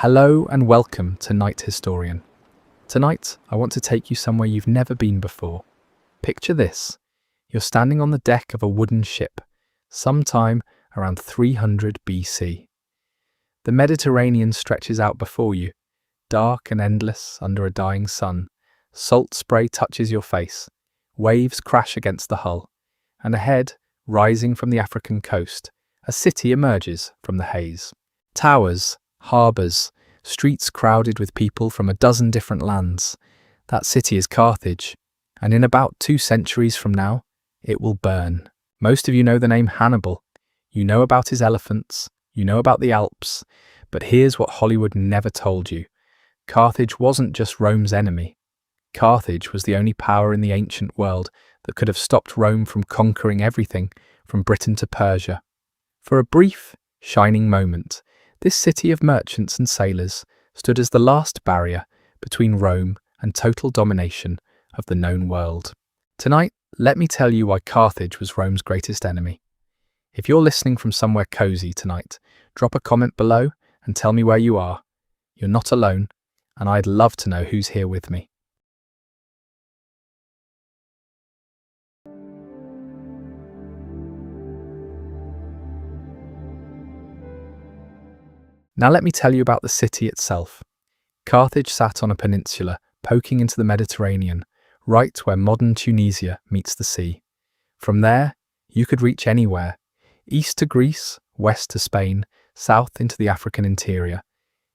Hello and welcome to Night Historian. Tonight, I want to take you somewhere you've never been before. Picture this. You're standing on the deck of a wooden ship, sometime around 300 BC. The Mediterranean stretches out before you, dark and endless under a dying sun. Salt spray touches your face, waves crash against the hull, and ahead, rising from the African coast, a city emerges from the haze. Towers, harbours, streets crowded with people from a dozen different lands. That city is Carthage, and in about 2 centuries from now, it will burn. Most of you know the name Hannibal. You know about his elephants, you know about the Alps, but here's what Hollywood never told you. Carthage wasn't just Rome's enemy. Carthage was the only power in the ancient world that could have stopped Rome from conquering everything from Britain to Persia. For a brief, shining moment, this city of merchants and sailors stood as the last barrier between Rome and total domination of the known world. Tonight, let me tell you why Carthage was Rome's greatest enemy. If you're listening from somewhere cozy tonight, drop a comment below and tell me where you are. You're not alone, and I'd love to know who's here with me. Now let me tell you about the city itself. Carthage sat on a peninsula poking into the Mediterranean, right where modern Tunisia meets the sea. From there, you could reach anywhere, east to Greece, west to Spain, south into the African interior.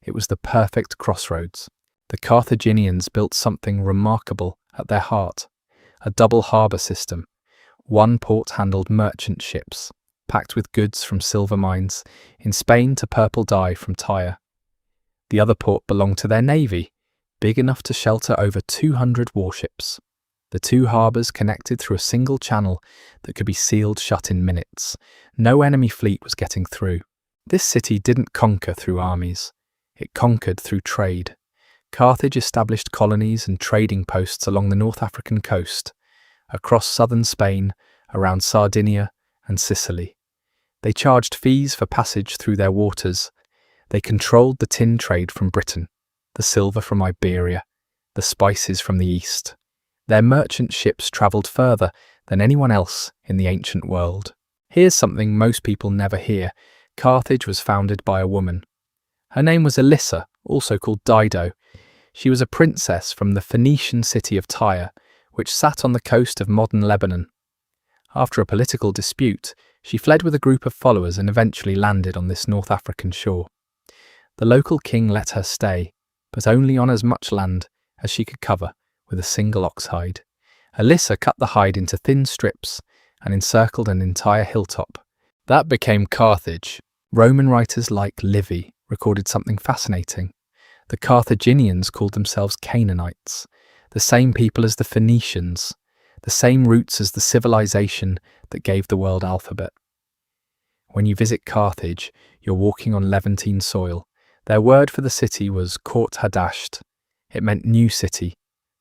It was the perfect crossroads. The Carthaginians built something remarkable at their heart, a double harbour system. One port handled merchant ships, packed with goods from silver mines in Spain to purple dye from Tyre. The other port belonged to their navy, big enough to shelter over 200 warships. The 2 harbours connected through a single channel that could be sealed shut in minutes. No enemy fleet was getting through. This city didn't conquer through armies. It conquered through trade. Carthage established colonies and trading posts along the North African coast, across southern Spain, around Sardinia and Sicily. They charged fees for passage through their waters. They controlled the tin trade from Britain, the silver from Iberia, the spices from the east. Their merchant ships travelled further than anyone else in the ancient world. Here's something most people never hear. Carthage was founded by a woman. Her name was Elissa, also called Dido. She was a princess from the Phoenician city of Tyre, which sat on the coast of modern Lebanon. After a political dispute, she fled with a group of followers and eventually landed on this North African shore. The local king let her stay, but only on as much land as she could cover with a single ox hide. Elissa cut the hide into thin strips and encircled an entire hilltop. That became Carthage. Roman writers like Livy recorded something fascinating. The Carthaginians called themselves Canaanites, the same people as the Phoenicians, the same roots as the civilization that gave the world alphabet. When you visit Carthage, you're walking on Levantine soil. Their word for the city was Court Hadasht. It meant new city,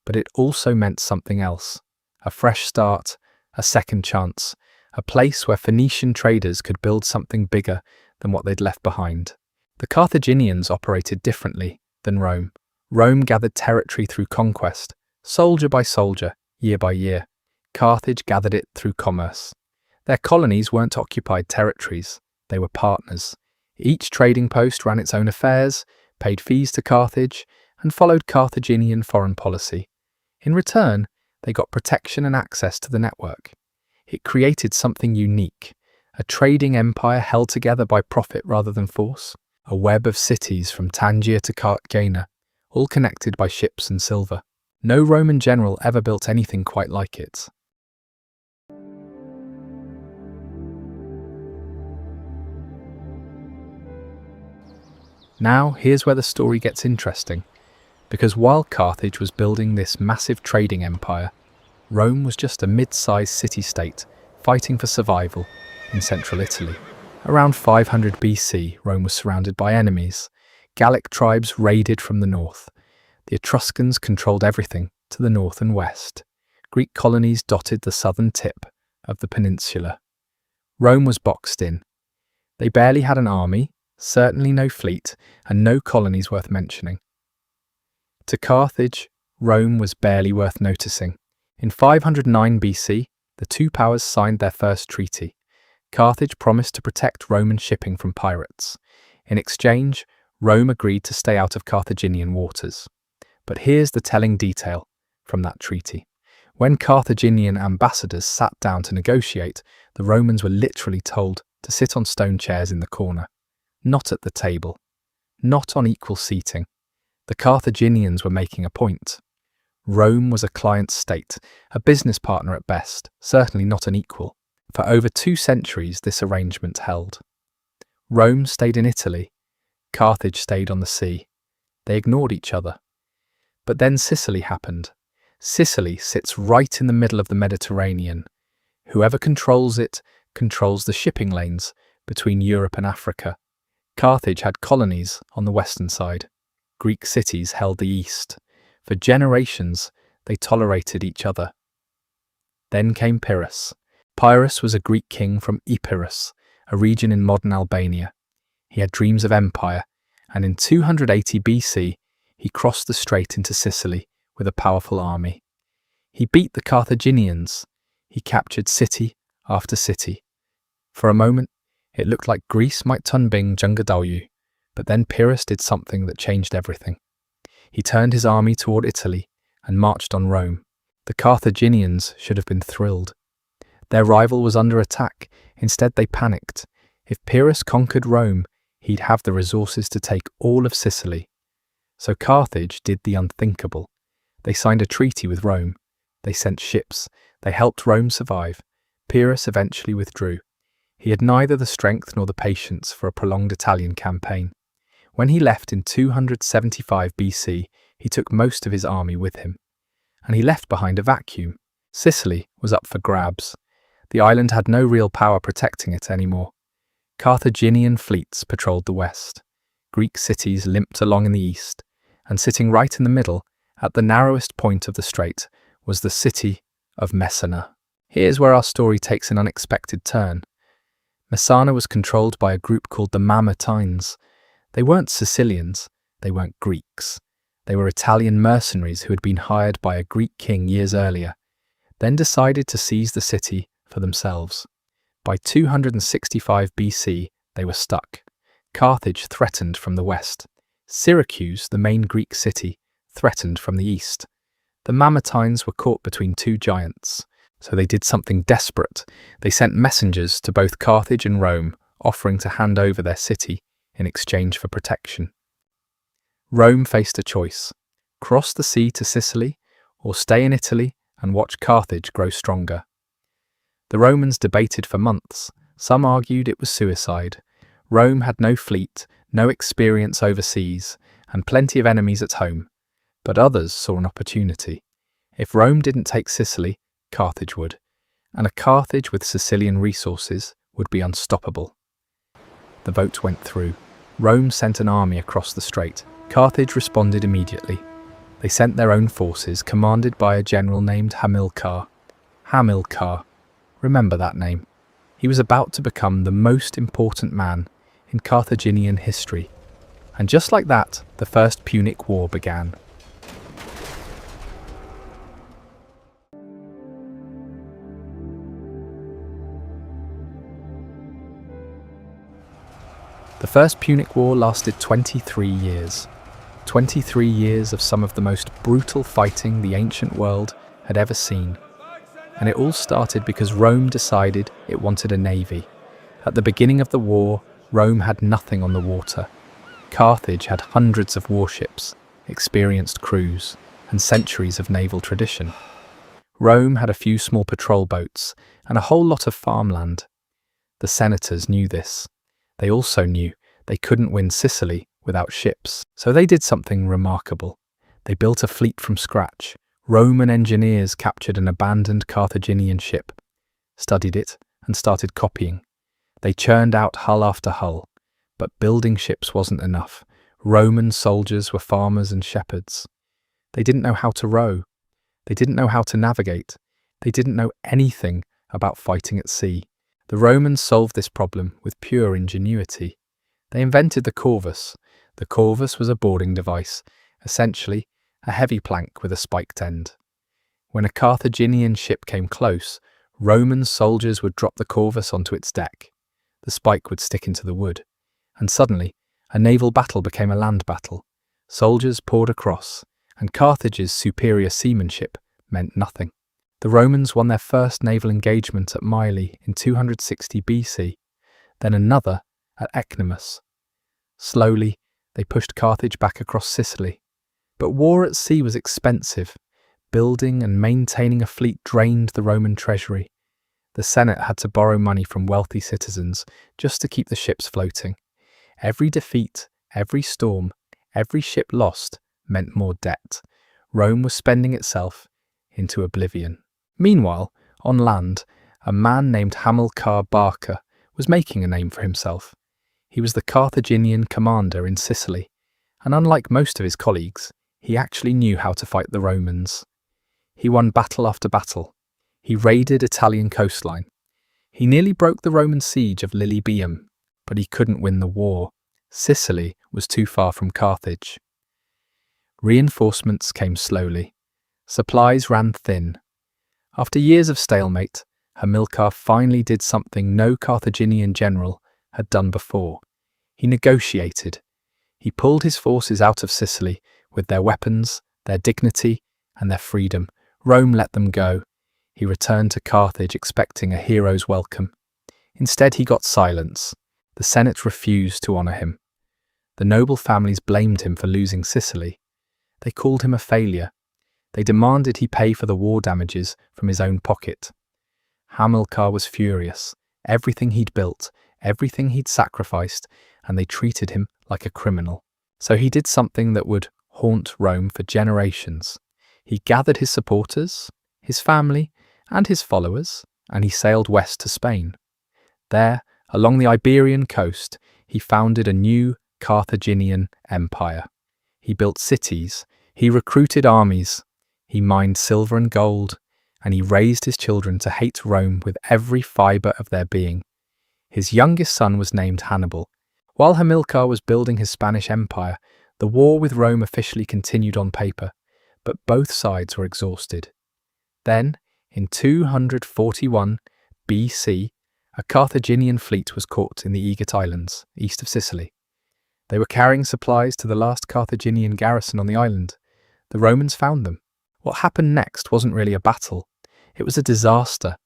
but it also meant something else. A fresh start, a second chance, a place where Phoenician traders could build something bigger than what they'd left behind. The Carthaginians operated differently than Rome. Rome gathered territory through conquest, soldier by soldier, year by year. Carthage gathered it through commerce. Their colonies weren't occupied territories, they were partners. Each trading post ran its own affairs, paid fees to Carthage, and followed Carthaginian foreign policy. In return, they got protection and access to the network. It created something unique, a trading empire held together by profit rather than force, a web of cities from Tangier to Cartagena, all connected by ships and silver. No Roman general ever built anything quite like it. Now, here's where the story gets interesting, because while Carthage was building this massive trading empire, Rome was just a mid-sized city-state fighting for survival in central Italy. Around 500 BC, Rome was surrounded by enemies. Gallic tribes raided from the north. The Etruscans controlled everything to the north and west. Greek colonies dotted the southern tip of the peninsula. Rome was boxed in. They barely had an army, certainly no fleet, and no colonies worth mentioning. To Carthage, Rome was barely worth noticing. In 509 BC, the two powers signed their first treaty. Carthage promised to protect Roman shipping from pirates. In exchange, Rome agreed to stay out of Carthaginian waters. But here's the telling detail from that treaty. When Carthaginian ambassadors sat down to negotiate, the Romans were literally told to sit on stone chairs in the corner, not at the table, not on equal seating. The Carthaginians were making a point. Rome was a client state, a business partner at best, certainly not an equal. For over 2 centuries this arrangement held. Rome stayed in Italy, Carthage stayed on the sea. They ignored each other. But then Sicily happened. Sicily sits right in the middle of the Mediterranean. Whoever controls it controls the shipping lanes between Europe and Africa. Carthage had colonies on the western side. Greek cities held the east. For generations, they tolerated each other. Then came Pyrrhus. Pyrrhus was a Greek king from Epirus, a region in modern Albania. He had dreams of empire, and in 280 BC, he crossed the strait into Sicily with a powerful army. He beat the Carthaginians. He captured city after city. For a moment, it looked like Greece might tunbing Jungadalyu, but then Pyrrhus did something that changed everything. He turned his army toward Italy and marched on Rome. The Carthaginians should have been thrilled. Their rival was under attack. Instead, they panicked. If Pyrrhus conquered Rome, he'd have the resources to take all of Sicily. So Carthage did the unthinkable. They signed a treaty with Rome. They sent ships. They helped Rome survive. Pyrrhus eventually withdrew. He had neither the strength nor the patience for a prolonged Italian campaign. When he left in 275 BC, he took most of his army with him. And he left behind a vacuum. Sicily was up for grabs. The island had no real power protecting it anymore. Carthaginian fleets patrolled the west. Greek cities limped along in the east, and sitting right in the middle, at the narrowest point of the strait, was the city of Messana. Here's where our story takes an unexpected turn. Messana was controlled by a group called the Mamertines. They weren't Sicilians, they weren't Greeks. They were Italian mercenaries who had been hired by a Greek king years earlier, then decided to seize the city for themselves. By 265 BC, they were stuck. Carthage threatened from the west. Syracuse, the main Greek city, threatened from the east. The Mamertines were caught between two giants, so they did something desperate. They sent messengers to both Carthage and Rome, offering to hand over their city in exchange for protection. Rome faced a choice: cross the sea to Sicily, or stay in Italy and watch Carthage grow stronger. The Romans debated for months. Some argued it was suicide. Rome had no fleet, no experience overseas, and plenty of enemies at home. But others saw an opportunity. If Rome didn't take Sicily, Carthage would. And a Carthage with Sicilian resources would be unstoppable. The vote went through. Rome sent an army across the strait. Carthage responded immediately. They sent their own forces, commanded by a general named Hamilcar. Hamilcar. Remember that name. He was about to become the most important man in Carthaginian history. And just like that, the First Punic War began. The First Punic War lasted 23 years. 23 years of some of the most brutal fighting the ancient world had ever seen. And it all started because Rome decided it wanted a navy. At the beginning of the war, Rome had nothing on the water. Carthage had hundreds of warships, experienced crews, and centuries of naval tradition. Rome had a few small patrol boats and a whole lot of farmland. The senators knew this. They also knew they couldn't win Sicily without ships. So they did something remarkable. They built a fleet from scratch. Roman engineers captured an abandoned Carthaginian ship, studied it, and started copying. They churned out hull after hull. But building ships wasn't enough. Roman soldiers were farmers and shepherds. They didn't know how to row. They didn't know how to navigate. They didn't know anything about fighting at sea. The Romans solved this problem with pure ingenuity. They invented the corvus. The corvus was a boarding device, essentially a heavy plank with a spiked end. When a Carthaginian ship came close, Roman soldiers would drop the corvus onto its deck. The spike would stick into the wood, and suddenly a naval battle became a land battle. Soldiers poured across, and Carthage's superior seamanship meant nothing. The Romans won their first naval engagement at Mylae in 260 BC, then another at Ecnomus. Slowly, they pushed Carthage back across Sicily. But war at sea was expensive. Building and maintaining a fleet drained the Roman treasury. The Senate had to borrow money from wealthy citizens just to keep the ships floating. Every defeat, every storm, every ship lost meant more debt. Rome was spending itself into oblivion. Meanwhile, on land, a man named Hannibal Barca was making a name for himself. He was the Carthaginian commander in Sicily, and unlike most of his colleagues, he actually knew how to fight the Romans. He won battle after battle. He raided Italian coastline. He nearly broke the Roman siege of Lilybaeum, but he couldn't win the war. Sicily was too far from Carthage. Reinforcements came slowly. Supplies ran thin. After years of stalemate, Hamilcar finally did something no Carthaginian general had done before. He negotiated. He pulled his forces out of Sicily with their weapons, their dignity, and their freedom. Rome let them go. He returned to Carthage expecting a hero's welcome. Instead, he got silence. The Senate refused to honour him. The noble families blamed him for losing Sicily. They called him a failure. They demanded he pay for the war damages from his own pocket. Hamilcar was furious. Everything he'd built, everything he'd sacrificed, and they treated him like a criminal. So he did something that would haunt Rome for generations. He gathered his supporters, his family, and his followers, and he sailed west to Spain. There, along the Iberian coast, he founded a new Carthaginian empire. He built cities, he recruited armies, he mined silver and gold, and he raised his children to hate Rome with every fibre of their being. His youngest son was named Hannibal. While Hamilcar was building his Spanish empire, the war with Rome officially continued on paper, but both sides were exhausted. Then, in 241 BC, a Carthaginian fleet was caught in the Aegean Islands, east of Sicily. They were carrying supplies to the last Carthaginian garrison on the island. The Romans found them. What happened next wasn't really a battle. It was a disaster.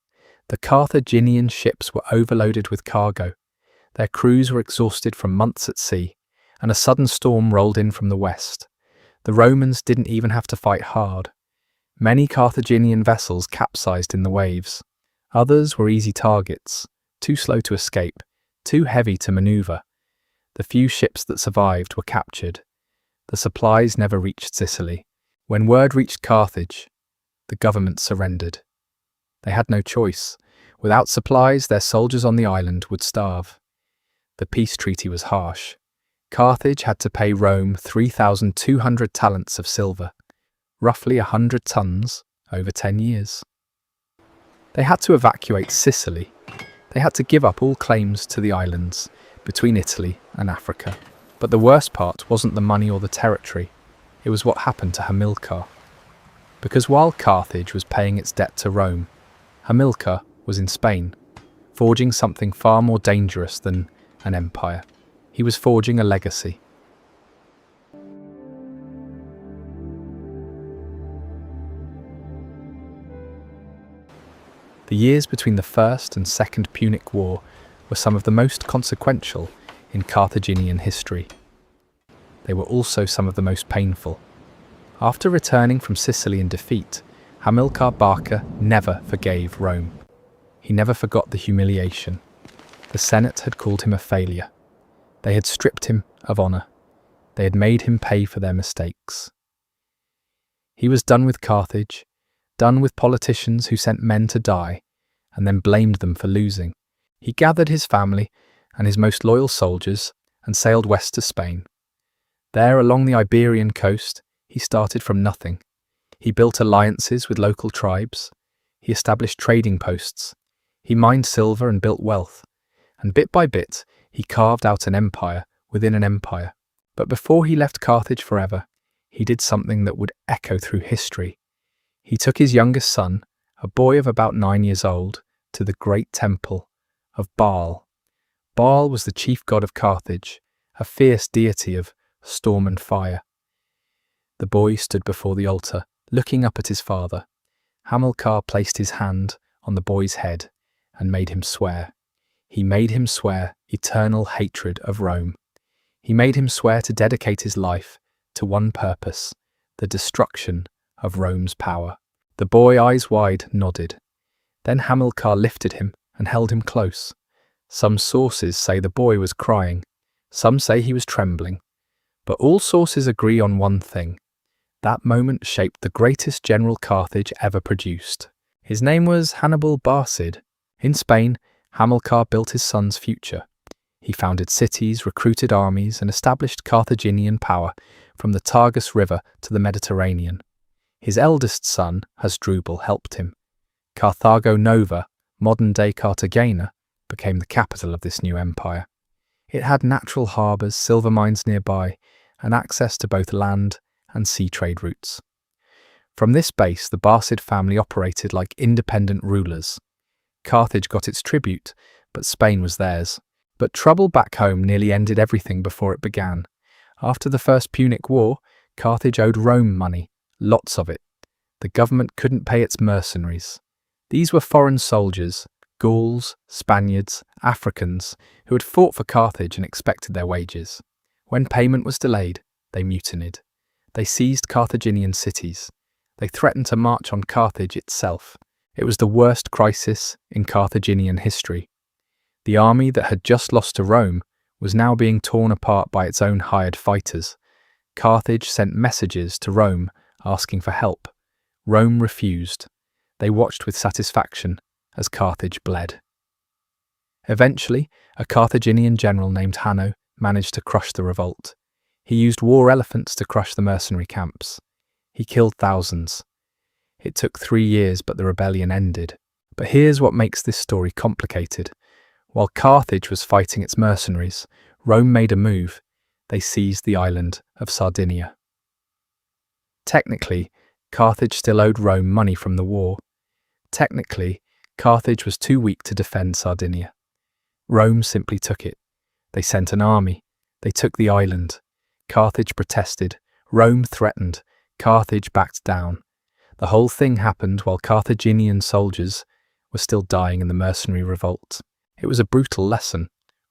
The Carthaginian ships were overloaded with cargo. Their crews were exhausted from months at sea, and a sudden storm rolled in from the west. The Romans didn't even have to fight hard. Many Carthaginian vessels capsized in the waves. Others were easy targets, too slow to escape, too heavy to maneuver. The few ships that survived were captured. The supplies never reached Sicily. When word reached Carthage, the government surrendered. They had no choice. Without supplies, their soldiers on the island would starve. The peace treaty was harsh. Carthage had to pay Rome 3,200 talents of silver, roughly 100 tons, over 10 years. They had to evacuate Sicily. They had to give up all claims to the islands between Italy and Africa. But the worst part wasn't the money or the territory. It was what happened to Hamilcar. Because while Carthage was paying its debt to Rome, Hamilcar was in Spain, forging something far more dangerous than an empire. He was forging a legacy. The years between the First and Second Punic War were some of the most consequential in Carthaginian history. They were also some of the most painful. After returning from Sicily in defeat, Hannibal Barca never forgave Rome. He never forgot the humiliation. The Senate had called him a failure. They had stripped him of honour. They had made him pay for their mistakes. He was done with Carthage, done with politicians who sent men to die and then blamed them for losing. He gathered his family and his most loyal soldiers and sailed west to Spain. There, along the Iberian coast, he started from nothing. He built alliances with local tribes. He established trading posts. He mined silver and built wealth. And bit by bit, he carved out an empire within an empire. But before he left Carthage forever, he did something that would echo through history. He took his youngest son, a boy of about 9 years old, to the great temple of Baal. Baal was the chief god of Carthage, a fierce deity of storm and fire. The boy stood before the altar, looking up at his father. Hamilcar placed his hand on the boy's head and made him swear. He made him swear eternal hatred of Rome. He made him swear to dedicate his life to one purpose, the destruction of Rome's power. The boy, eyes wide, nodded. Then Hamilcar lifted him and held him close. Some sources say the boy was crying. Some say he was trembling. But all sources agree on one thing. That moment shaped the greatest general Carthage ever produced. His name was Hannibal Barca. In Spain, Hamilcar built his son's future. He founded cities, recruited armies, and established Carthaginian power from the Tagus River to the Mediterranean. His eldest son, Hasdrubal, helped him. Carthago Nova, modern-day Cartagena, became the capital of this new empire. It had natural harbours, silver mines nearby, and access to both land and sea trade routes. From this base, the Barcid family operated like independent rulers. Carthage got its tribute, but Spain was theirs. But trouble back home nearly ended everything before it began. After the First Punic War, Carthage owed Rome money, lots of it. The government couldn't pay its mercenaries. These were foreign soldiers, Gauls, Spaniards, Africans, who had fought for Carthage and expected their wages. When payment was delayed, they mutinied. They seized Carthaginian cities. They threatened to march on Carthage itself. It was the worst crisis in Carthaginian history. The army that had just lost to Rome was now being torn apart by its own hired fighters. Carthage sent messages to Rome asking for help. Rome refused. They watched with satisfaction as Carthage bled. Eventually, a Carthaginian general named Hanno managed to crush the revolt. He used war elephants to crush the mercenary camps. He killed thousands. It took 3 years, but the rebellion ended. But here's what makes this story complicated. While Carthage was fighting its mercenaries, Rome made a move. They seized the island of Sardinia. Technically, Carthage still owed Rome money from the war. Technically, Carthage was too weak to defend Sardinia. Rome simply took it. They sent an army. They took the island. Carthage protested. Rome threatened. Carthage backed down. The whole thing happened while Carthaginian soldiers were still dying in the mercenary revolt. It was a brutal lesson.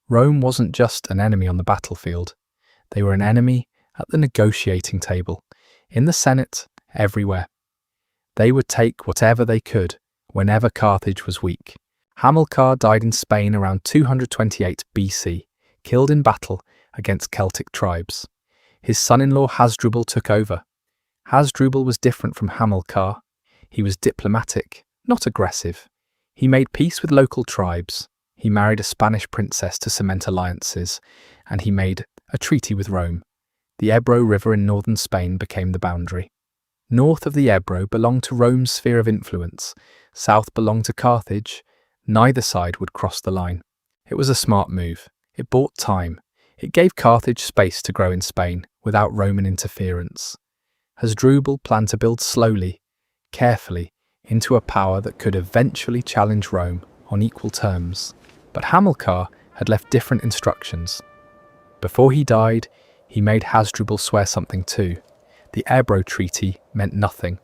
Rome wasn't just an enemy on the battlefield. They were an enemy at the negotiating table, in the Senate, everywhere. They would take whatever they could, whenever Carthage was weak. Hamilcar died in Spain around 228 BC, killed in battle against Celtic tribes. His son-in-law Hasdrubal took over. Hasdrubal was different from Hamilcar. He was diplomatic, not aggressive. He made peace with local tribes. He married a Spanish princess to cement alliances, and he made a treaty with Rome. The Ebro River in northern Spain became the boundary. North of the Ebro belonged to Rome's sphere of influence. South belonged to Carthage. Neither side would cross the line. It was a smart move. It bought time. It gave Carthage space to grow in Spain without Roman interference. Hasdrubal planned to build slowly, carefully, into a power that could eventually challenge Rome on equal terms. But Hamilcar had left different instructions. Before he died, he made Hasdrubal swear something too. The Ebro Treaty meant nothing.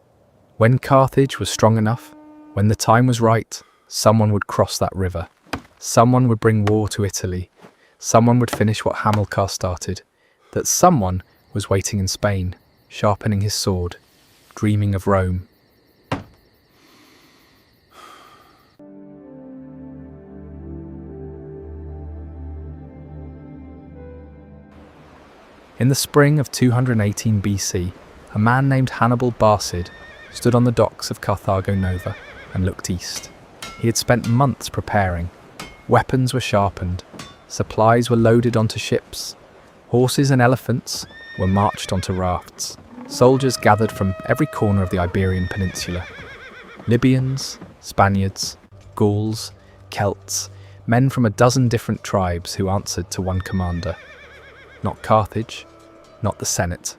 When Carthage was strong enough, when the time was right, someone would cross that river. Someone would bring war to Italy. Someone would finish what Hamilcar started. That someone was waiting in Spain, sharpening his sword, dreaming of Rome. In the spring of 218 BC, a man named Hannibal Barca stood on the docks of Carthago Nova and looked east. He had spent months preparing. Weapons were sharpened. Supplies were loaded onto ships. Horses and elephants were marched onto rafts. Soldiers gathered from every corner of the Iberian Peninsula. Libyans, Spaniards, Gauls, Celts, men from a dozen different tribes who answered to one commander. Not Carthage, not the Senate.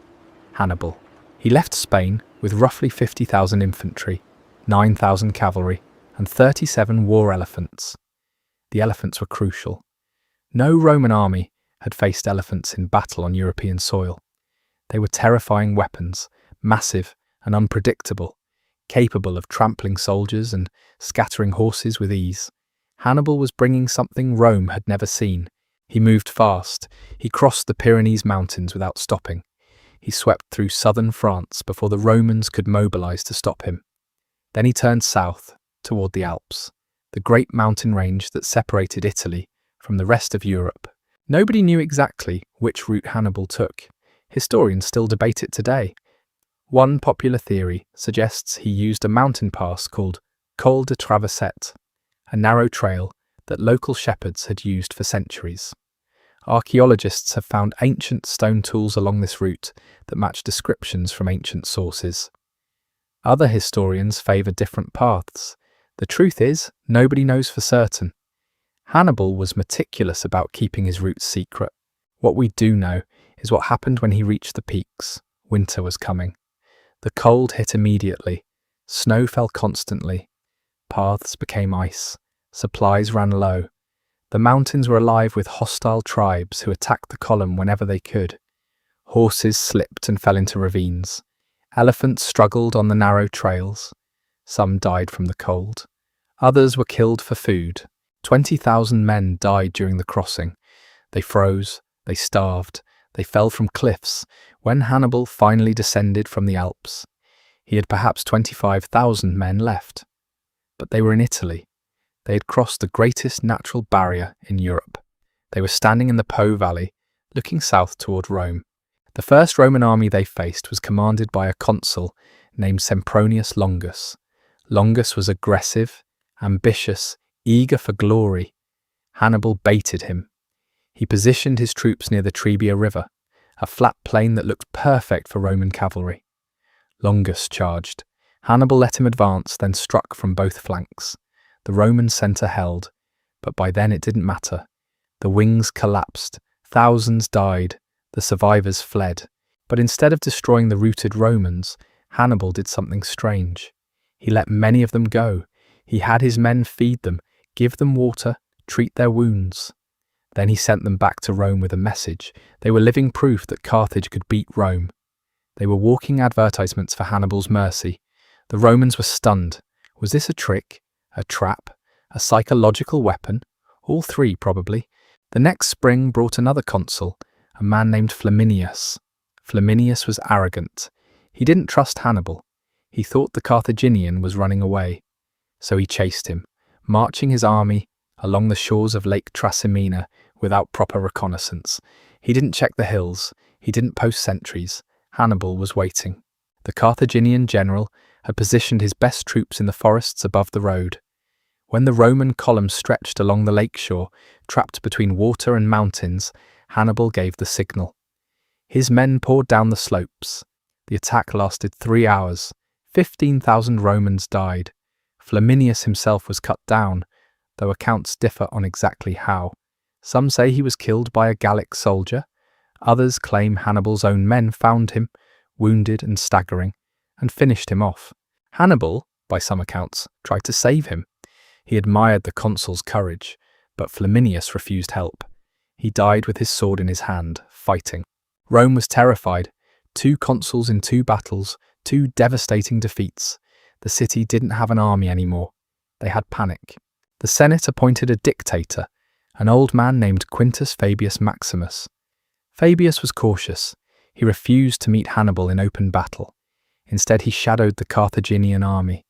Hannibal. He left Spain with roughly 50,000 infantry, 9,000 cavalry, and 37 war elephants. The elephants were crucial. No Roman army had faced elephants in battle on European soil. They were terrifying weapons, massive and unpredictable, capable of trampling soldiers and scattering horses with ease. Hannibal was bringing something Rome had never seen. He moved fast. He crossed the Pyrenees mountains without stopping. He swept through southern France before the Romans could mobilize to stop him. Then he turned south toward the Alps, the great mountain range that separated Italy from the rest of Europe. Nobody knew exactly which route Hannibal took. Historians still debate it today. One popular theory suggests he used a mountain pass called Col de Traversette, a narrow trail that local shepherds had used for centuries. Archaeologists have found ancient stone tools along this route that match descriptions from ancient sources. Other historians favour different paths. The truth is, nobody knows for certain. Hannibal was meticulous about keeping his routes secret. What we do know is what happened when he reached the peaks. Winter was coming. The cold hit immediately. Snow fell constantly. Paths became ice. Supplies ran low. The mountains were alive with hostile tribes who attacked the column whenever they could. Horses slipped and fell into ravines. Elephants struggled on the narrow trails. Some died from the cold. Others were killed for food. 20,000 men died during the crossing. They froze. They starved. They fell from cliffs. When Hannibal finally descended from the Alps, he had perhaps 25,000 men left. But they were in Italy. They had crossed the greatest natural barrier in Europe. They were standing in the Po Valley, looking south toward Rome. The first Roman army they faced was commanded by a consul named Sempronius Longus. Longus was aggressive, ambitious, eager for glory. Hannibal baited him. He positioned his troops near the Trebia River, a flat plain that looked perfect for Roman cavalry. Longus charged. Hannibal let him advance, then struck from both flanks. The Roman centre held, but by then it didn't matter. The wings collapsed, thousands died, the survivors fled. But instead of destroying the routed Romans, Hannibal did something strange. He let many of them go. He had his men feed them, give them water, treat their wounds. Then he sent them back to Rome with a message. They were living proof that Carthage could beat Rome. They were walking advertisements for Hannibal's mercy. The Romans were stunned. Was this a trick? A trap? A psychological weapon? All three, probably. The next spring brought another consul, a man named Flaminius. Flaminius was arrogant. He didn't trust Hannibal. He thought the Carthaginian was running away. So he chased him, marching his army along the shores of Lake Trasimena without proper reconnaissance. He didn't check the hills. He didn't post sentries. Hannibal was waiting. The Carthaginian general had positioned his best troops in the forests above the road. When the Roman column stretched along the lakeshore, trapped between water and mountains, Hannibal gave the signal. His men poured down the slopes. The attack lasted 3 hours. 15,000 Romans died. Flaminius himself was cut down, though accounts differ on exactly how. Some say he was killed by a Gallic soldier. Others claim Hannibal's own men found him, wounded and staggering, and finished him off. Hannibal, by some accounts, tried to save him. He admired the consul's courage, but Flaminius refused help. He died with his sword in his hand, fighting. Rome was terrified. 2 consuls in 2 battles, 2 devastating defeats. The city didn't have an army anymore. They had panic. The Senate appointed a dictator, an old man named Quintus Fabius Maximus. Fabius was cautious. He refused to meet Hannibal in open battle. Instead, he shadowed the Carthaginian army,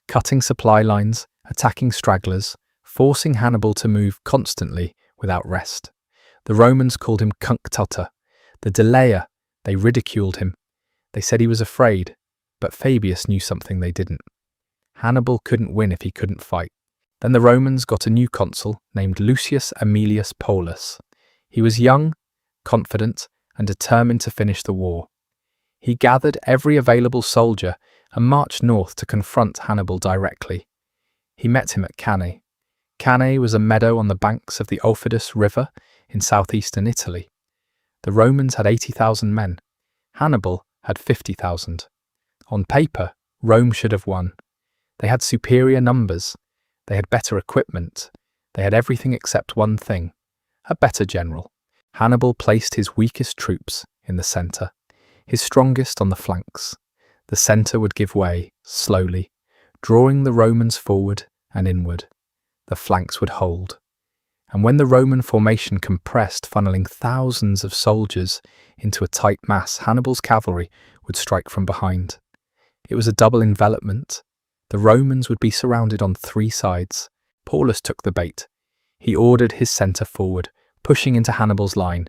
cutting supply lines, attacking stragglers, forcing Hannibal to move constantly without rest. The Romans called him Cunctator, the delayer. They ridiculed him. They said he was afraid, but Fabius knew something they didn't. Hannibal couldn't win if he couldn't fight. Then the Romans got a new consul named Lucius Aemilius Paulus. He was young, confident, and determined to finish the war. He gathered every available soldier and marched north to confront Hannibal directly. He met him at Cannae. Cannae was a meadow on the banks of the Aufidus River in southeastern Italy. The Romans had 80,000 men. Hannibal had 50,000. On paper, Rome should have won. They had superior numbers. They had better equipment. They had everything except one thing: a better general. Hannibal placed his weakest troops in the centre, his strongest on the flanks. The centre would give way, slowly, drawing the Romans forward and inward. The flanks would hold. And when the Roman formation compressed, funneling thousands of soldiers into a tight mass, Hannibal's cavalry would strike from behind. It was a double envelopment. The Romans would be surrounded on three sides. Paulus took the bait. He ordered his centre forward, pushing into Hannibal's line.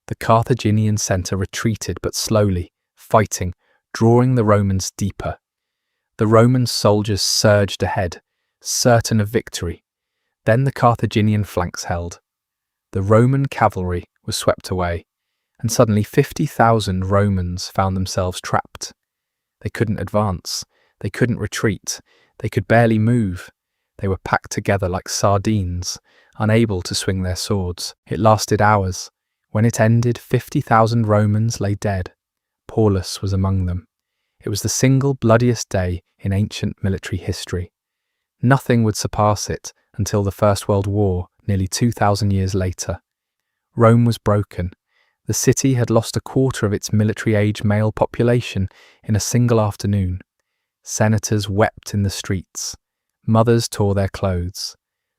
The Carthaginian centre retreated, but slowly, fighting, drawing the Romans deeper. The Roman soldiers surged ahead, certain of victory. Then the Carthaginian flanks held. The Roman cavalry was swept away, and suddenly 50,000 Romans found themselves trapped. They couldn't advance. They couldn't retreat. They could barely move. They were packed together like sardines, unable to swing their swords. It lasted hours. When it ended, 50,000 Romans lay dead. Paulus was among them. It was the single bloodiest day in ancient military history. Nothing would surpass it until the First World War, nearly 2,000 years later. Rome was broken. The city had lost a quarter of its military-age male population in a single afternoon. Senators wept in the streets. Mothers tore their clothes.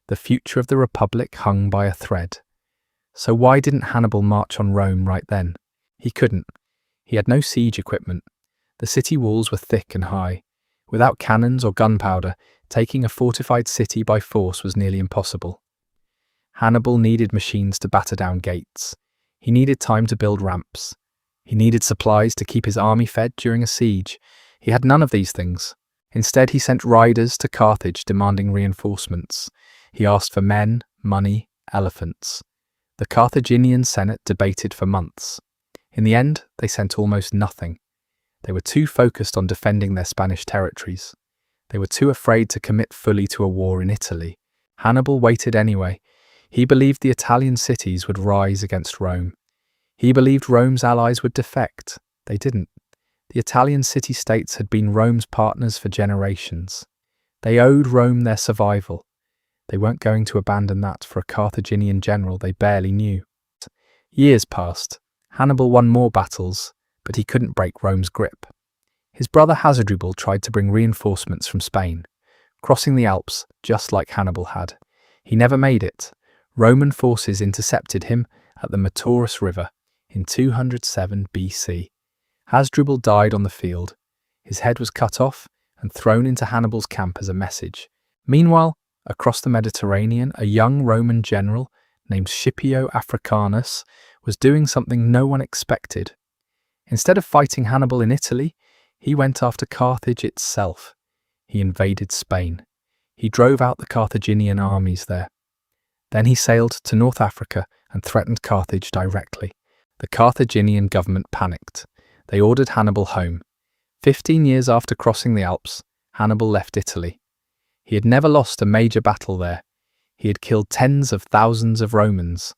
The future of the Republic hung by a thread. So why didn't Hannibal march on Rome right then? He couldn't. He had no siege equipment. The city walls were thick and high. Without cannons or gunpowder, taking a fortified city by force was nearly impossible. Hannibal needed machines to batter down gates. He needed time to build ramps. He needed supplies to keep his army fed during a siege. He had none of these things. Instead, he sent riders to Carthage demanding reinforcements. He asked for men, money, elephants. The Carthaginian Senate debated for months. In the end, they sent almost nothing. They were too focused on defending their Spanish territories. They were too afraid to commit fully to a war in Italy. Hannibal waited anyway. He believed the Italian cities would rise against Rome. He believed Rome's allies would defect. They didn't. The Italian city-states had been Rome's partners for generations. They owed Rome their survival. They weren't going to abandon that for a Carthaginian general they barely knew. Years passed. Hannibal won more battles, but he couldn't break Rome's grip. His brother Hasdrubal tried to bring reinforcements from Spain, crossing the Alps just like Hannibal had. He never made it. Roman forces intercepted him at the Metaurus River in 207 BC. Hasdrubal died on the field. His head was cut off and thrown into Hannibal's camp as a message. Meanwhile, across the Mediterranean, a young Roman general named Scipio Africanus was doing something no one expected. Instead of fighting Hannibal in Italy, he went after Carthage itself. He invaded Spain. He drove out the Carthaginian armies there. Then he sailed to North Africa and threatened Carthage directly. The Carthaginian government panicked. They ordered Hannibal home. 15 years after crossing the Alps, Hannibal left Italy. He had never lost a major battle there. He had killed tens of thousands of Romans,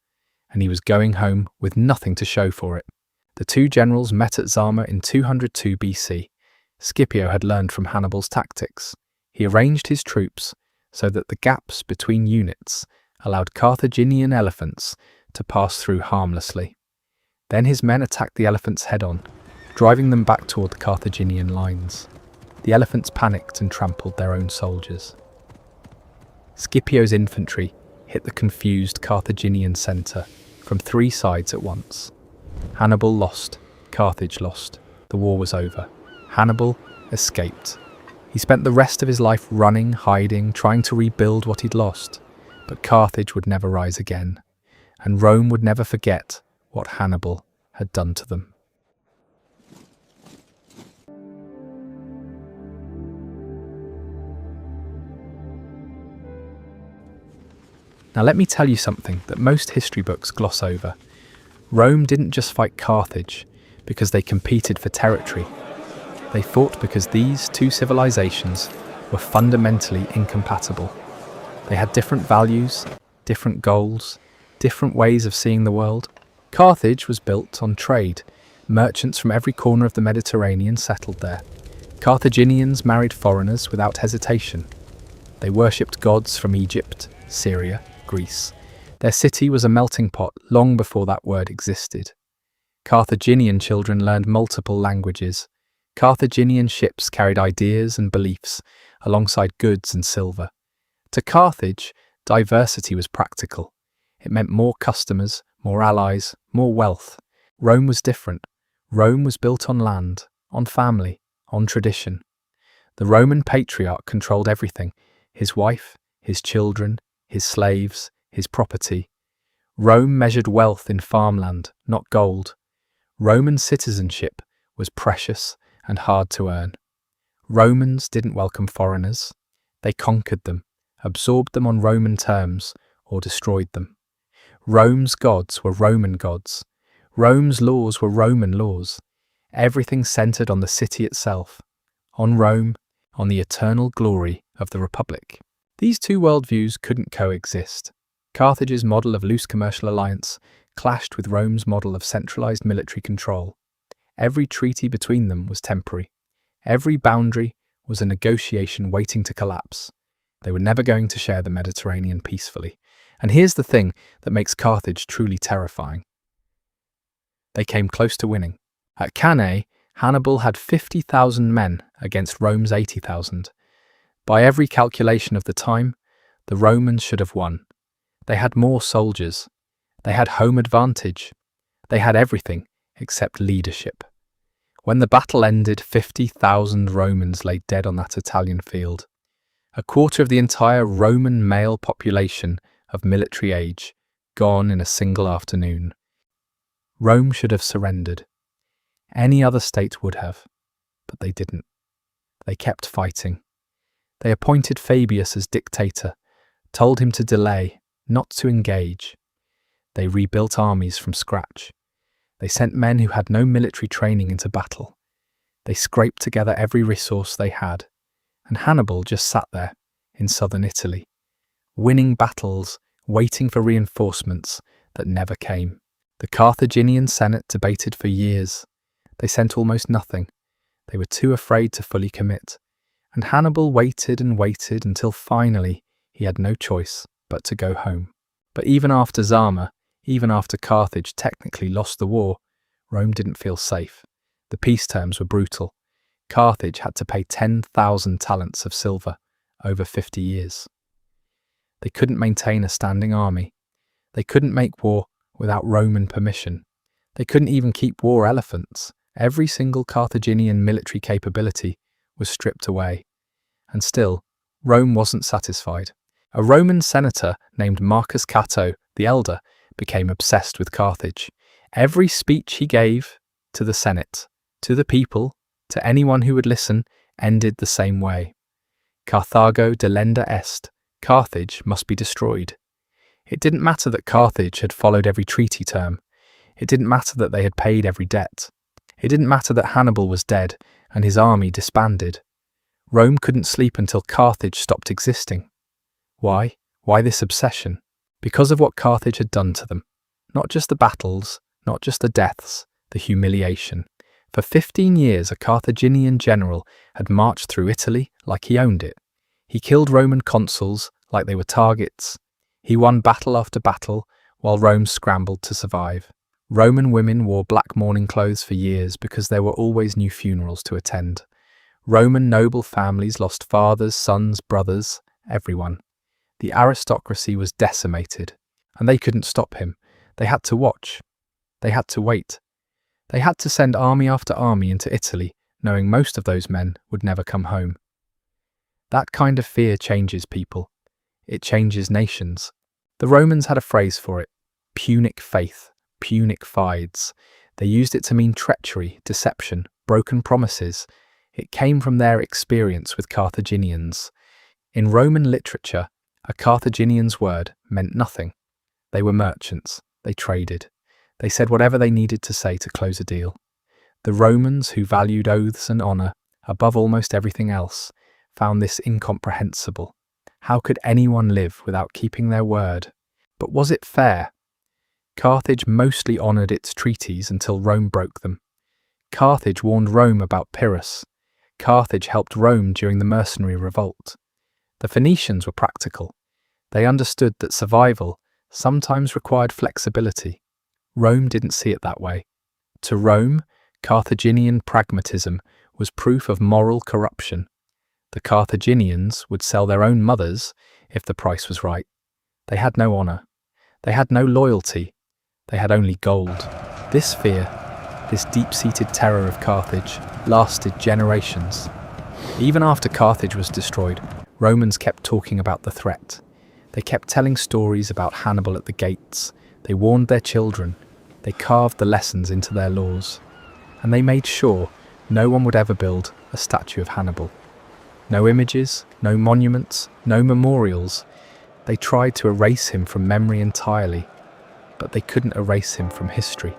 and he was going home with nothing to show for it. The two generals met at Zama in 202 BC. Scipio had learned from Hannibal's tactics. He arranged his troops so that the gaps between units allowed Carthaginian elephants to pass through harmlessly. Then his men attacked the elephants head-on, driving them back toward the Carthaginian lines. The elephants panicked and trampled their own soldiers. Scipio's infantry hit the confused Carthaginian centre from three sides at once. Hannibal lost. Carthage lost. The war was over. Hannibal escaped. He spent the rest of his life running, hiding, trying to rebuild what he'd lost. But Carthage would never rise again, and Rome would never forget what Hannibal had done to them. Now let me tell you something that most history books gloss over. Rome didn't just fight Carthage because they competed for territory. They fought because these two civilizations were fundamentally incompatible. They had different values, different goals, different ways of seeing the world. Carthage was built on trade. Merchants from every corner of the Mediterranean settled there. Carthaginians married foreigners without hesitation. They worshipped gods from Egypt, Syria, Greece. Their city was a melting pot long before that word existed. Carthaginian children learned multiple languages. Carthaginian ships carried ideas and beliefs alongside goods and silver. To Carthage, diversity was practical. It meant more customers, more allies, more wealth. Rome was different. Rome was built on land, on family, on tradition. The Roman patriarch controlled everything: his wife, his children, his slaves, his property. Rome measured wealth in farmland, not gold. Roman citizenship was precious and hard to earn. Romans didn't welcome foreigners. They conquered them, absorbed them on Roman terms, or destroyed them. Rome's gods were Roman gods. Rome's laws were Roman laws. Everything centered on the city itself, on Rome, on the eternal glory of the Republic. These two worldviews couldn't coexist. Carthage's model of loose commercial alliance clashed with Rome's model of centralized military control. Every treaty between them was temporary. Every boundary was a negotiation waiting to collapse. They were never going to share the Mediterranean peacefully. And here's the thing that makes Carthage truly terrifying. They came close to winning. At Cannae, Hannibal had 50,000 men against Rome's 80,000. By every calculation of the time, the Romans should have won. They had more soldiers. They had home advantage. They had everything except leadership. When the battle ended, 50,000 Romans lay dead on that Italian field. A quarter of the entire Roman male population of military age, gone in a single afternoon. Rome should have surrendered. Any other state would have, but they didn't. They kept fighting. They appointed Fabius as dictator, told him to delay, not to engage. They rebuilt armies from scratch. They sent men who had no military training into battle. They scraped together every resource they had, and Hannibal just sat there in southern Italy, winning battles, waiting for reinforcements that never came. The Carthaginian Senate debated for years. They sent almost nothing. They were too afraid to fully commit. And Hannibal waited and waited until finally he had no choice but to go home. But even after Zama, even after Carthage technically lost the war, Rome didn't feel safe. The peace terms were brutal. Carthage had to pay 10,000 talents of silver over 50 years. They couldn't maintain a standing army. They couldn't make war without Roman permission. They couldn't even keep war elephants. Every single Carthaginian military capability was stripped away. And still, Rome wasn't satisfied. A Roman senator named Marcus Cato the Elder became obsessed with Carthage. Every speech he gave to the Senate, to the people, to anyone who would listen, ended the same way. Carthago delenda est. Carthage must be destroyed. It didn't matter that Carthage had followed every treaty term. It didn't matter that they had paid every debt. It didn't matter that Hannibal was dead and his army disbanded. Rome couldn't sleep until Carthage stopped existing. Why? Why this obsession? Because of what Carthage had done to them. Not just the battles, not just the deaths, the humiliation. For 15 years, a Carthaginian general had marched through Italy like he owned it. He killed Roman consuls like they were targets. He won battle after battle while Rome scrambled to survive. Roman women wore black mourning clothes for years because there were always new funerals to attend. Roman noble families lost fathers, sons, brothers, everyone. The aristocracy was decimated, and they couldn't stop him. They had to watch. They had to wait. They had to send army after army into Italy, knowing most of those men would never come home. That kind of fear changes people. It changes nations. The Romans had a phrase for it: Punic faith, Punic fides. They used it to mean treachery, deception, broken promises. It came from their experience with Carthaginians. In Roman literature, a Carthaginian's word meant nothing. They were merchants. They traded. They said whatever they needed to say to close a deal. The Romans, who valued oaths and honour above almost everything else, found this incomprehensible. How could anyone live without keeping their word? But was it fair? Carthage mostly honoured its treaties until Rome broke them. Carthage warned Rome about Pyrrhus. Carthage helped Rome during the mercenary revolt. The Phoenicians were practical. They understood that survival sometimes required flexibility. Rome didn't see it that way. To Rome, Carthaginian pragmatism was proof of moral corruption. The Carthaginians would sell their own mothers if the price was right. They had no honour. They had no loyalty. They had only gold. This fear, this deep-seated terror of Carthage, lasted generations. Even after Carthage was destroyed, Romans kept talking about the threat. They kept telling stories about Hannibal at the gates. They warned their children. They carved the lessons into their laws. And they made sure no one would ever build a statue of Hannibal. No images, no monuments, no memorials. They tried to erase him from memory entirely, but they couldn't erase him from history.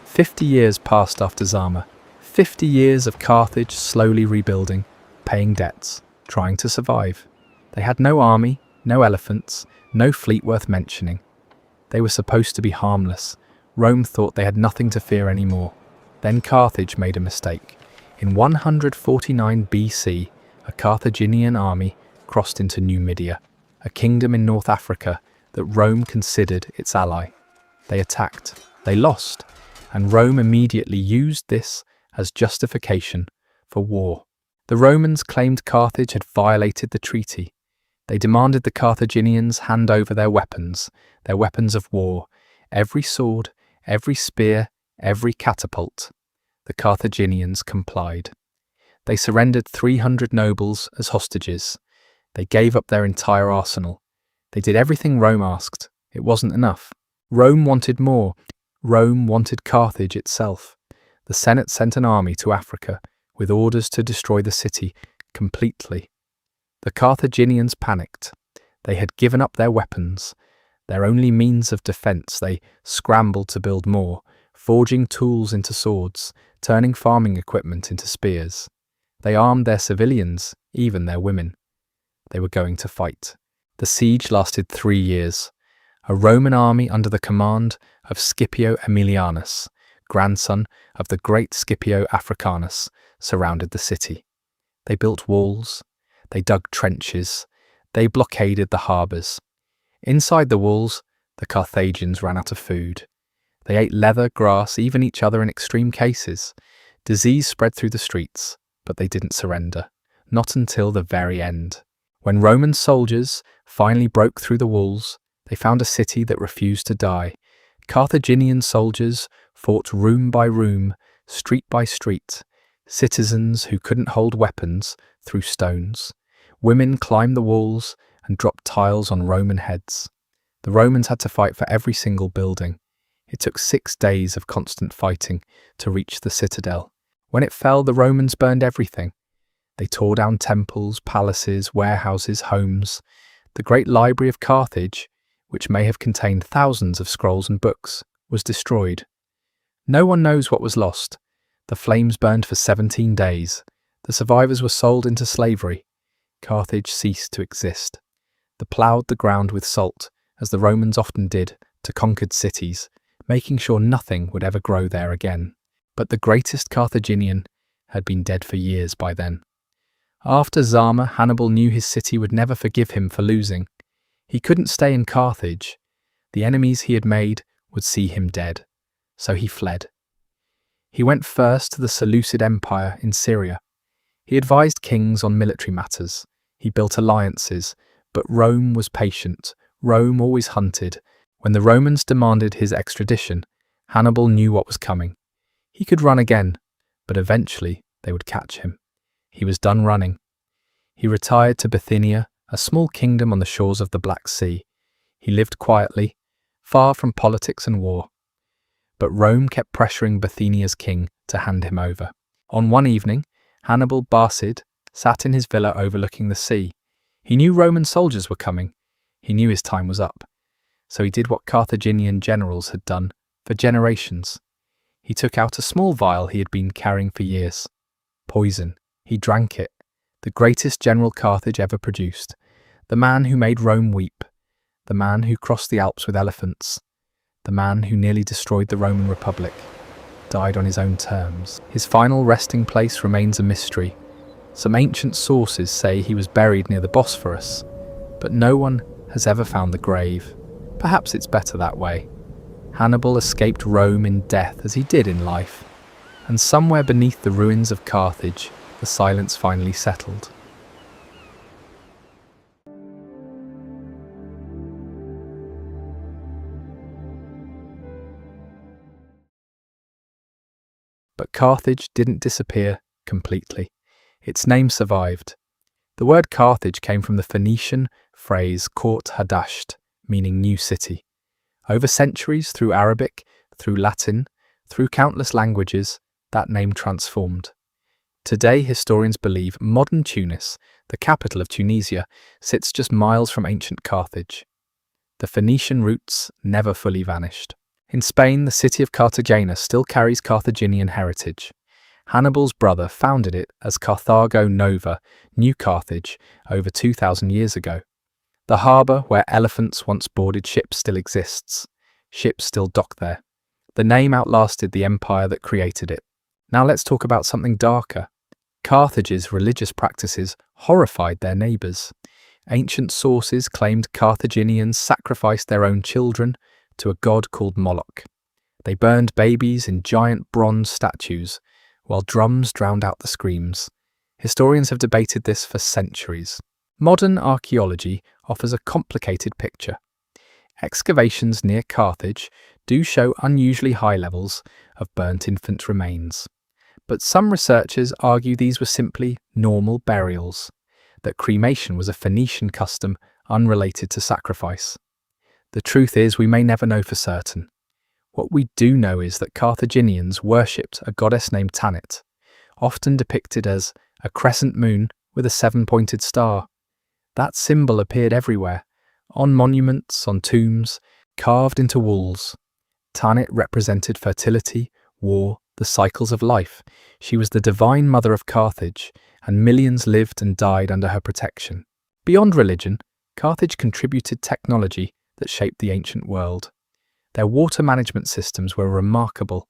"50 years passed after Zama. 50 years of Carthage slowly rebuilding, paying debts, trying to survive. They had no army, no elephants, no fleet worth mentioning. They were supposed to be harmless. Rome thought they had nothing to fear anymore. Then Carthage made a mistake. In 149 BC, a Carthaginian army crossed into Numidia, a kingdom in North Africa that Rome considered its ally. They attacked. They lost. And Rome immediately used this as justification for war. The Romans claimed Carthage had violated the treaty. They demanded the Carthaginians hand over their weapons of war, every sword, every spear, every catapult. The Carthaginians complied. They surrendered 300 nobles as hostages. They gave up their entire arsenal. They did everything Rome asked. It wasn't enough. Rome wanted more. Rome wanted Carthage itself. The Senate sent an army to Africa with orders to destroy the city completely. The Carthaginians panicked. They had given up their weapons, their only means of defense. They scrambled to build more, forging tools into swords, turning farming equipment into spears. They armed their civilians, even their women. They were going to fight. The siege lasted 3 years. A Roman army under the command of Scipio Aemilianus, grandson of the great Scipio Africanus, surrounded the city. They built walls. They dug trenches. They blockaded the harbours. Inside the walls, the Carthaginians ran out of food. They ate leather, grass, even each other in extreme cases. Disease spread through the streets, but they didn't surrender. Not until the very end. When Roman soldiers finally broke through the walls, they found a city that refused to die. Carthaginian soldiers fought room by room, street by street. Citizens who couldn't hold weapons threw stones. Women climbed the walls and dropped tiles on Roman heads. The Romans had to fight for every single building. It took 6 days of constant fighting to reach the citadel. When it fell, the Romans burned everything. They tore down temples, palaces, warehouses, homes. The great library of Carthage, which may have contained thousands of scrolls and books, was destroyed. No one knows what was lost. The flames burned for 17 days. The survivors were sold into slavery. Carthage ceased to exist. They ploughed the ground with salt, as the Romans often did to conquered cities, making sure nothing would ever grow there again. But the greatest Carthaginian had been dead for years by then. After Zama, Hannibal knew his city would never forgive him for losing. He couldn't stay in Carthage. The enemies he had made would see him dead. So he fled. He went first to the Seleucid Empire in Syria. He advised kings on military matters. He built alliances, but Rome was patient. Rome always hunted. When the Romans demanded his extradition, Hannibal knew what was coming. He could run again, but eventually they would catch him. He was done running. He retired to Bithynia, a small kingdom on the shores of the Black Sea. He lived quietly, far from politics and war. But Rome kept pressuring Bithynia's king to hand him over. On one evening, Hannibal Barca sat in his villa overlooking the sea. He knew Roman soldiers were coming. He knew his time was up. So he did what Carthaginian generals had done for generations. He took out a small vial he had been carrying for years. Poison. He drank it, the greatest general Carthage ever produced, the man who made Rome weep, the man who crossed the Alps with elephants, the man who nearly destroyed the Roman Republic, died on his own terms. His final resting place remains a mystery. Some ancient sources say he was buried near the Bosphorus, but no one has ever found the grave. Perhaps it's better that way. Hannibal escaped Rome in death as he did in life, and somewhere beneath the ruins of Carthage, the silence finally settled. But Carthage didn't disappear completely. Its name survived. The word Carthage came from the Phoenician phrase Kort Hadasht, meaning new city. Over centuries, through Arabic, through Latin, through countless languages, that name transformed. Today, historians believe modern Tunis, the capital of Tunisia, sits just miles from ancient Carthage. The Phoenician roots never fully vanished. In Spain, the city of Cartagena still carries Carthaginian heritage. Hannibal's brother founded it as Carthago Nova, New Carthage, over 2,000 years ago. The harbour where elephants once boarded ships still exists. Ships still dock there. The name outlasted the empire that created it. Now let's talk about something darker. Carthage's religious practices horrified their neighbours. Ancient sources claimed Carthaginians sacrificed their own children to a god called Moloch. They burned babies in giant bronze statues, while drums drowned out the screams. Historians have debated this for centuries. Modern archaeology offers a complicated picture. Excavations near Carthage do show unusually high levels of burnt infant remains. But some researchers argue these were simply normal burials, that cremation was a Phoenician custom unrelated to sacrifice. The truth is, we may never know for certain. What we do know is that Carthaginians worshipped a goddess named Tanit, often depicted as a crescent moon with a seven-pointed star. That symbol appeared everywhere, on monuments, on tombs, carved into walls. Tanit represented fertility, war, the cycles of life. She was the divine mother of Carthage, and millions lived and died under her protection. Beyond religion, Carthage contributed technology that shaped the ancient world. Their water management systems were remarkable.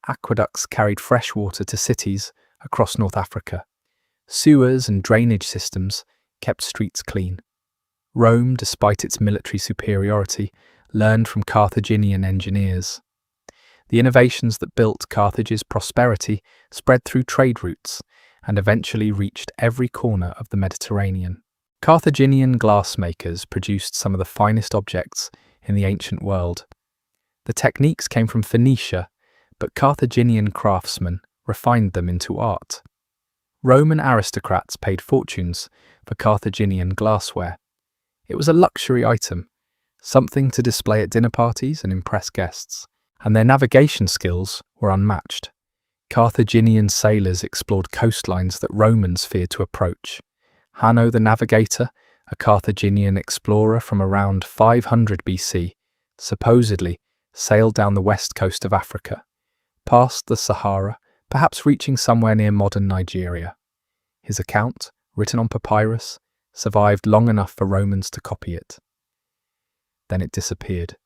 Aqueducts carried fresh water to cities across North Africa. Sewers and drainage systems kept streets clean. Rome, despite its military superiority, learned from Carthaginian engineers. The innovations that built Carthage's prosperity spread through trade routes and eventually reached every corner of the Mediterranean. Carthaginian glassmakers produced some of the finest objects in the ancient world. The techniques came from Phoenicia, but Carthaginian craftsmen refined them into art. Roman aristocrats paid fortunes for Carthaginian glassware. It was a luxury item, something to display at dinner parties and impress guests, and their navigation skills were unmatched. Carthaginian sailors explored coastlines that Romans feared to approach. Hanno the Navigator, a Carthaginian explorer from around 500 BC, supposedly sailed down the west coast of Africa, past the Sahara, perhaps reaching somewhere near modern Nigeria. His account, written on papyrus, survived long enough for Romans to copy it. Then it disappeared.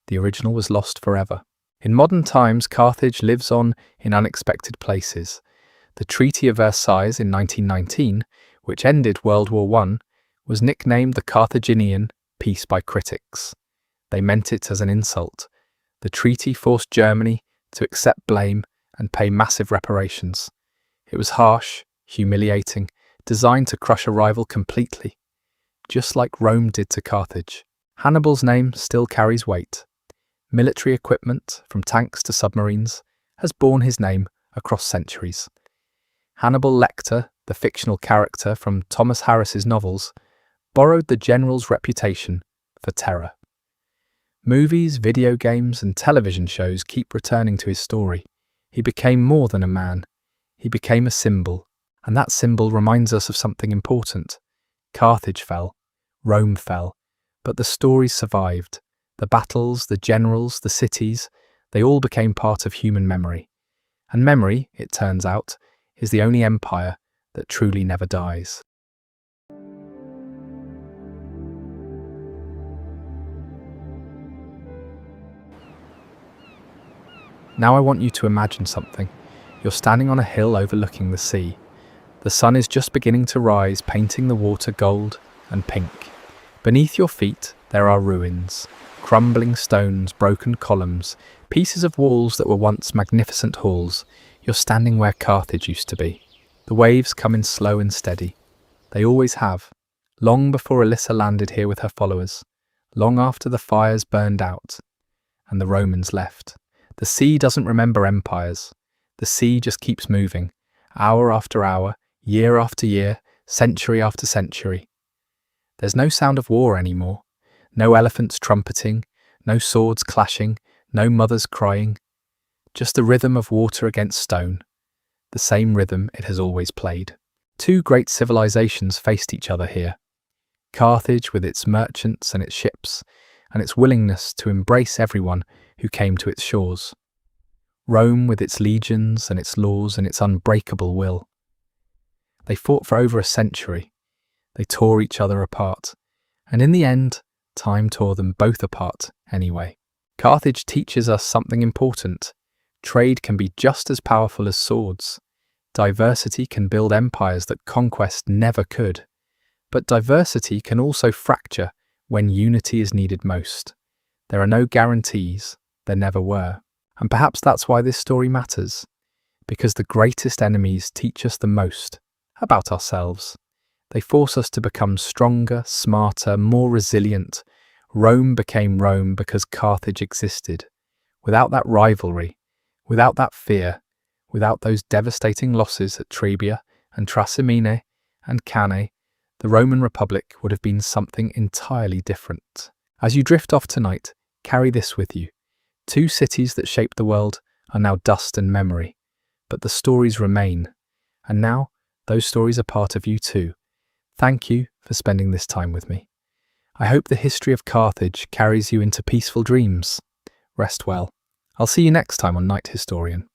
The original was lost forever. In modern times, Carthage lives on in unexpected places. The Treaty of Versailles in 1919, which ended World War I, was nicknamed the Carthaginian peace by critics. They meant it as an insult. The treaty forced Germany to accept blame and pay massive reparations. It was harsh, humiliating, designed to crush a rival completely, just like Rome did to Carthage. Hannibal's name still carries weight. Military equipment, from tanks to submarines, has borne his name across centuries. Hannibal Lecter, the fictional character from Thomas Harris's novels, borrowed the general's reputation for terror. Movies, video games, and television shows keep returning to his story. He became more than a man. He became a symbol, and that symbol reminds us of something important. Carthage fell, Rome fell, but the stories survived. The battles, the generals, the cities, they all became part of human memory. And memory, it turns out, is the only empire that truly never dies. Now I want you to imagine something. You're standing on a hill overlooking the sea. The sun is just beginning to rise, painting the water gold and pink. Beneath your feet, there are ruins. Crumbling stones, broken columns, pieces of walls that were once magnificent halls. You're standing where Carthage used to be. The waves come in slow and steady. They always have. Long before Alyssa landed here with her followers. Long after the fires burned out and the Romans left. The sea doesn't remember empires. The sea just keeps moving, hour after hour, year after year, century after century. There's no sound of war anymore. No elephants trumpeting, no swords clashing, no mothers crying. Just the rhythm of water against stone. The same rhythm it has always played. Two great civilizations faced each other here. Carthage with its merchants and its ships, and its willingness to embrace everyone who came to its shores. Rome with its legions and its laws and its unbreakable will. They fought for over a century. They tore each other apart. And in the end, time tore them both apart anyway. Carthage teaches us something important. Trade can be just as powerful as swords. Diversity can build empires that conquest never could. But diversity can also fracture when unity is needed most. There are no guarantees. There never were. And perhaps that's why this story matters. Because the greatest enemies teach us the most about ourselves. They force us to become stronger, smarter, more resilient. Rome became Rome because Carthage existed. Without that rivalry, without that fear, without those devastating losses at Trebia and Trasimene and Cannae, the Roman Republic would have been something entirely different. As you drift off tonight, carry this with you. Two cities that shaped the world are now dust and memory, but the stories remain. And now, those stories are part of you too. Thank you for spending this time with me. I hope the history of Carthage carries you into peaceful dreams. Rest well. I'll see you next time on Night Historian.